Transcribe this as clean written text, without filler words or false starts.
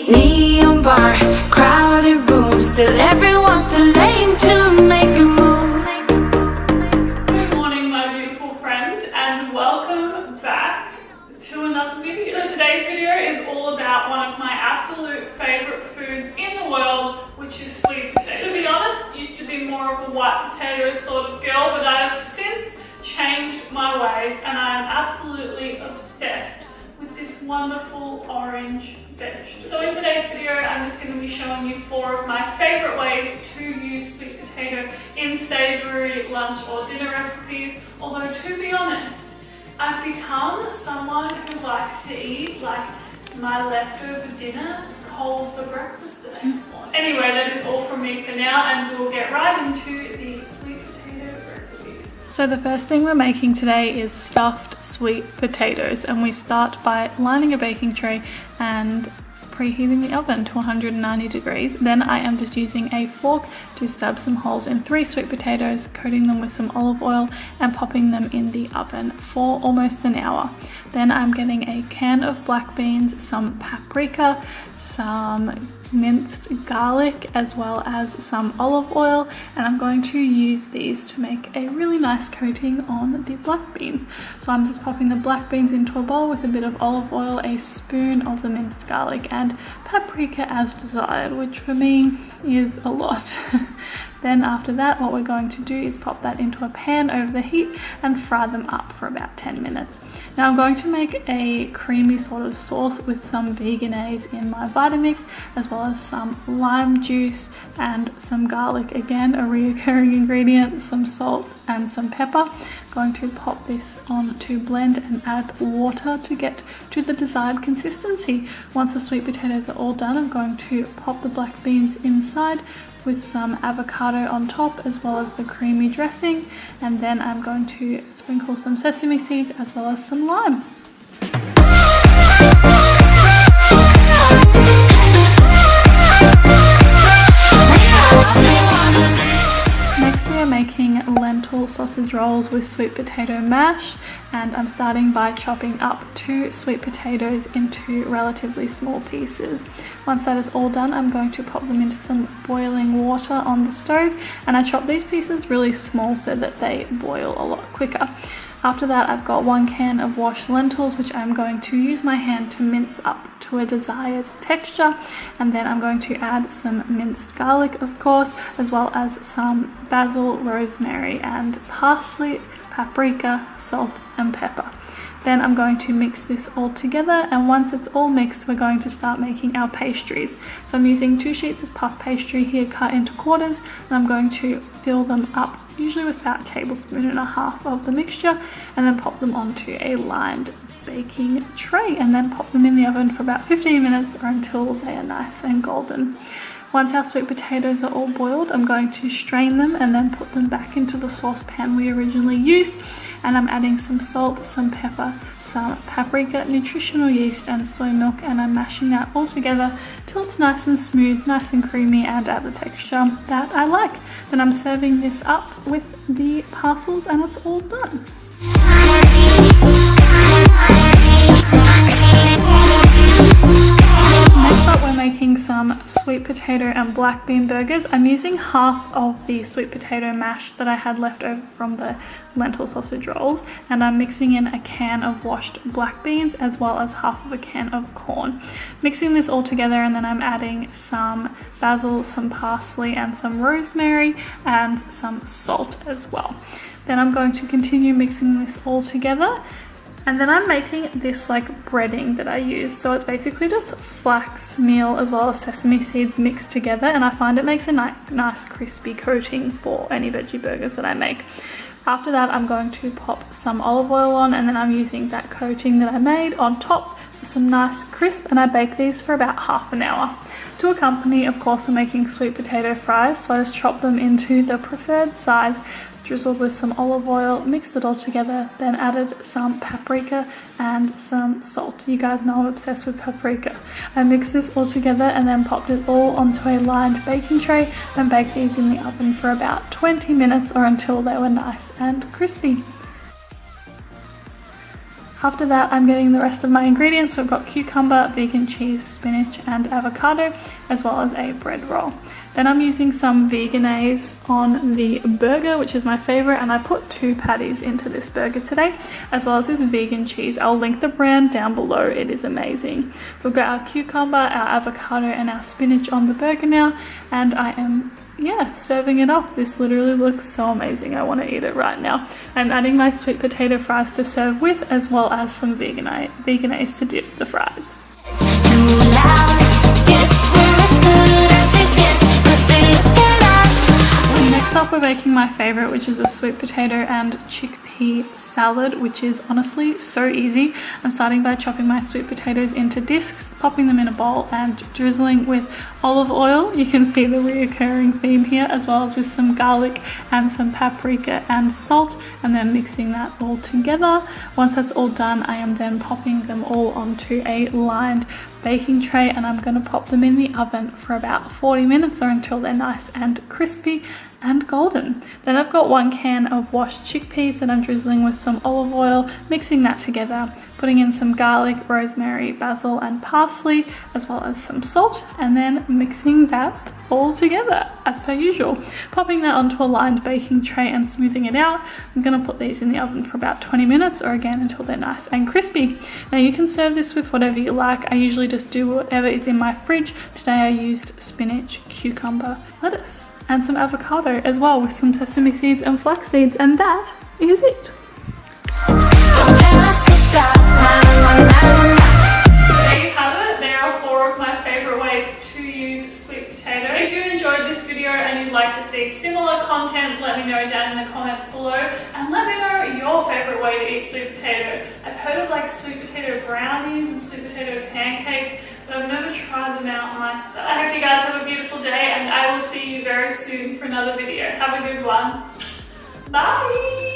neon bar, crowded room, still everyone's too lame to make a move. Good morning, my beautiful friends, and welcome back to another video. So today's video is all about one of my absolute favorite foods in the world, which is sweet potato. To be honest, used to be more of a white potato sort of girl, but I have since changed my ways and I am absolutely obsessed with this wonderful orange veg. So in today's video, I'm just going to be showing you 4 of my favorite ways to use sweet potato in savory lunch or dinner recipes. Although to be honest, I've become someone who likes to eat like my leftover dinner cold for breakfast the next morning. Anyway, that is all from me for now, and we'll get right into the sweet potato recipes. So the first thing we're making today is stuffed sweet potatoes, and we start by lining a baking tray and preheating the oven to 190 degrees. Then I am just using a fork to stab some holes in 3 sweet potatoes, coating them with some olive oil and popping them in the oven for almost an hour. Then I'm getting a can of black beans, some paprika, some minced garlic, as well as some olive oil, and I'm going to use these to make a really nice coating on the black beans. So I'm just popping the black beans into a bowl with a bit of olive oil, a spoon of the minced garlic, and paprika as desired, which for me is a lot. Then after that, what we're going to do is pop that into a pan over the heat and fry them up for about 10 minutes. Now I'm going to make a creamy sort of sauce with some Vegenaise in my Vitamix, as well as some lime juice and some garlic, again a reoccurring ingredient, some salt and some pepper. Going to pop this on to blend and add water to get to the desired consistency. Once the sweet potatoes are all done, I'm going to pop the black beans inside with some avocado on top, as well as the creamy dressing, and then I'm going to sprinkle some sesame seeds as well as some lime. Next we are making lentil sausage rolls with sweet potato mash, and I'm starting by chopping up 2 sweet potatoes into relatively small pieces. Once that is all done, I'm going to pop them into some boiling water on the stove, and I chop these pieces really small so that they boil a lot quicker. After that, I've got 1 can of washed lentils, which I'm going to use my hand to mince up to a desired texture, and then I'm going to add some minced garlic, of course, as well as some basil, rosemary, and parsley, paprika, salt and pepper. Then I'm going to mix this all together, and once it's all mixed, we're going to start making our pastries. So I'm using 2 sheets of puff pastry here cut into quarters, and I'm going to fill them up, usually with about 1.5 tablespoons of the mixture, and then pop them onto a lined baking tray, and then pop them in the oven for about 15 minutes or until they are nice and golden. Once our sweet potatoes are all boiled, I'm going to strain them and then put them back into the saucepan we originally used, and I'm adding some salt, some pepper, some paprika, nutritional yeast and soy milk, and I'm mashing that all together till it's nice and smooth, nice and creamy, and at the texture that I like. Then I'm serving this up with the parcels, and it's all done. Next up, we're making some sweet potato and black bean burgers. I'm using half of the sweet potato mash that I had left over from the lentil sausage rolls, and I'm mixing in a can of washed black beans as well as half of a can of corn. Mixing this all together, and then I'm adding some basil, some parsley and some rosemary, and some salt as well. Then I'm going to continue mixing this all together. And then I'm making this like breading that I use. So it's basically just flax meal as well as sesame seeds mixed together, and I find it makes a nice crispy coating for any veggie burgers that I make. After that, I'm going to pop some olive oil on, and then I'm using that coating that I made on top for some nice crisp, and I bake these for about half an hour. To accompany, of course, we're making sweet potato fries, so I just chop them into the preferred size, drizzled with some olive oil, mixed it all together, then added some paprika and some salt. You guys know I'm obsessed with paprika. I mixed this all together and then popped it all onto a lined baking tray and baked these in the oven for about 20 minutes or until they were nice and crispy. After that, I'm getting the rest of my ingredients. So I've got cucumber, vegan cheese, spinach, and avocado, as well as a bread roll. Then I'm using some Vegenaise on the burger, which is my favorite, and I put 2 patties into this burger today, as well as this vegan cheese. I'll link the brand down below. It is amazing. We've got our cucumber, our avocado, and our spinach on the burger now, and I am serving it up. This literally looks so amazing. I want to eat it right now. I'm adding my sweet potato fries to serve with, as well as some Vegenaise to dip the fries. Too loud, guess we're as good as it gets, 'cause they look at us. Next up, we're making my favorite, which is a sweet potato and chickpea salad, which is honestly so easy. I'm starting by chopping my sweet potatoes into discs, popping them in a bowl, and drizzling with olive oil. You can see the reoccurring theme here, as well as with some garlic and some paprika and salt, and then mixing that all together. Once that's all done, I am then popping them all onto a lined baking tray, and I'm going to pop them in the oven for about 40 minutes or until they're nice and crispy and golden. Then I've got 1 can of washed chickpeas that I'm drizzling with some olive oil, mixing that together, putting in some garlic, rosemary, basil, and parsley, as well as some salt, and then mixing that all together as per usual. Popping that onto a lined baking tray and smoothing it out. I'm going to put these in the oven for about 20 minutes or again until they're nice and crispy. Now you can serve this with whatever you like. I usually just do whatever is in my fridge. Today I used spinach, cucumber, lettuce, and some avocado as well, with some sesame seeds and flax seeds, and that is it. Don't tell us to stop. There you have it. There are 4 of my favorite ways to use sweet potato. If you enjoyed this video and you'd like to see similar content, let me know down in the comments below, and let me know your favorite way to eat sweet potato. I've heard of like sweet potato brownies and sweet potato pancakes, but I've never tried them out myself. I hope you guys have a beautiful day, and I will see you very soon for another video. Have a good one. Bye!